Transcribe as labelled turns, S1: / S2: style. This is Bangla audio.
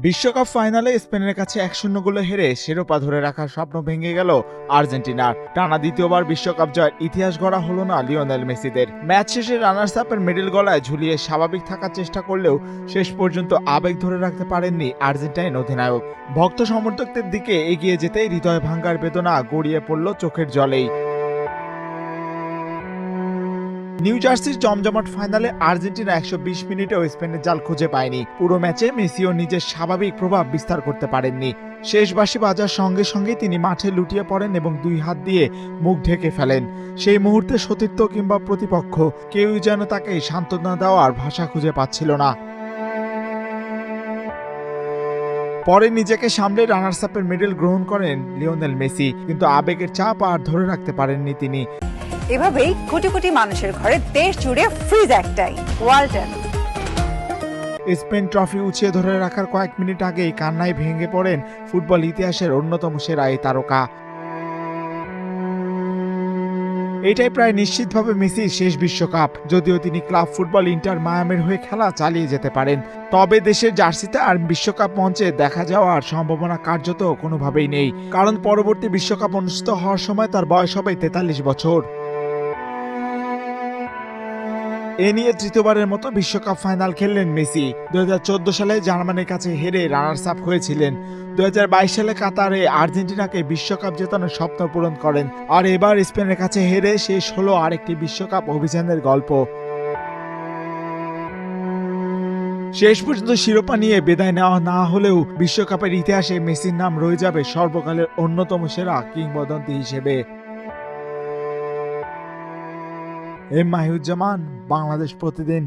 S1: বিশ্বকাপ ফাইনালে স্পেনের কাছে 1-0 গোলে হেরে শিরোপা ধরে রাখার স্বপ্ন ভেঙে গেল আর্জেন্টিনার। টানা দ্বিতীয়বার বিশ্বকাপ জয়ের ইতিহাস গড়া হলো না লিওনেল মেসিদের। ম্যাচ শেষে রানার্স আপের মেডেল গলায় ঝুলিয়ে স্বাভাবিক থাকার চেষ্টা করলেও শেষ পর্যন্ত আবেগ ধরে রাখতে পারেননি আর্জেন্টাইন অধিনায়ক। ভক্ত সমর্থকদের দিকে এগিয়ে যেতেই হৃদয় ভাঙ্গার বেদনা গড়িয়ে পড়ল চোখের জলেই। নিউ জার্সির জমজমাট ফাইনালে আর্জেন্টিনা 120 মিনিটেও স্পেনের জাল খুঁজে পায়নি। পুরো ম্যাচে মেসিও নিজের স্বাভাবিক প্রভাব বিস্তার করতে পারেননি। শেষ বাঁশি বাজার সঙ্গে সঙ্গে তিনি মাঠে লুটিয়ে পড়েন এবং দুই হাত দিয়ে মুখ ঢেকে ফেলেন। সেই মুহূর্তে সতীর্থ কিংবা প্রতিপক্ষ কেউই যেন তাকে সান্ত্বনা দেওয়ার ভাষা খুঁজে পাচ্ছিল না। পরে নিজেকে সামলে রানার্স আপের মেডেল গ্রহণ করেন লিওনেল মেসি, কিন্তু আবেগের চাপ আর ধরে রাখতে পারেননি তিনি।
S2: এভাবেই কোটি কোটি মানুষের ঘরে দেশ জুড়ে ফ্রিজ একটাই, ওয়ালটন।
S1: স্পেন ট্রফি উঁচিয়ে ধরে রাখার কয়েক মিনিট আগেই কান্নায় ভেঙে পড়েন ফুটবল ইতিহাসের অন্যতম সেরা এই তারকা। এটাই প্রায় নিশ্চিতভাবে মেসির শেষ বিশ্বকাপ। যদিও তিনি ক্লাব ফুটবল ইন্টার মায়ামির হয়ে খেলা চালিয়ে যেতে পারেন, তবে দেশের জার্সিতে আর বিশ্বকাপ মঞ্চে দেখা যাওয়ার সম্ভাবনা কার্যত কোনোভাবেই নেই, কারণ পরবর্তী বিশ্বকাপ অনুষ্ঠিত হওয়ার সময় তার বয়স হবে 43 বছর। এ নিয়ে তৃতীয়বারের মতো বিশ্বকাপ ফাইনাল খেললেন মেসি। 2014 সালে জার্মানির কাছে হেরে রানার্স আপ হয়েছিলেন। 2022 সালে কাতারে আর্জেন্টিনাকে বিশ্বকাপ জেতানোর স্বপ্ন পূরণ করেন। আর এবার স্পেনের কাছে হেরে শেষ হলো আরেকটি বিশ্বকাপ অভিযানের গল্প। শেষ পর্যন্ত শিরোপা নিয়ে বিদায় নেওয়া না হলেও বিশ্বকাপের ইতিহাসে মেসির নাম রয়ে যাবে সর্বকালের অন্যতম সেরা কিংবদন্তি হিসেবে। মাহিউজ্জামান, বাংলাদেশ প্রতিদিন।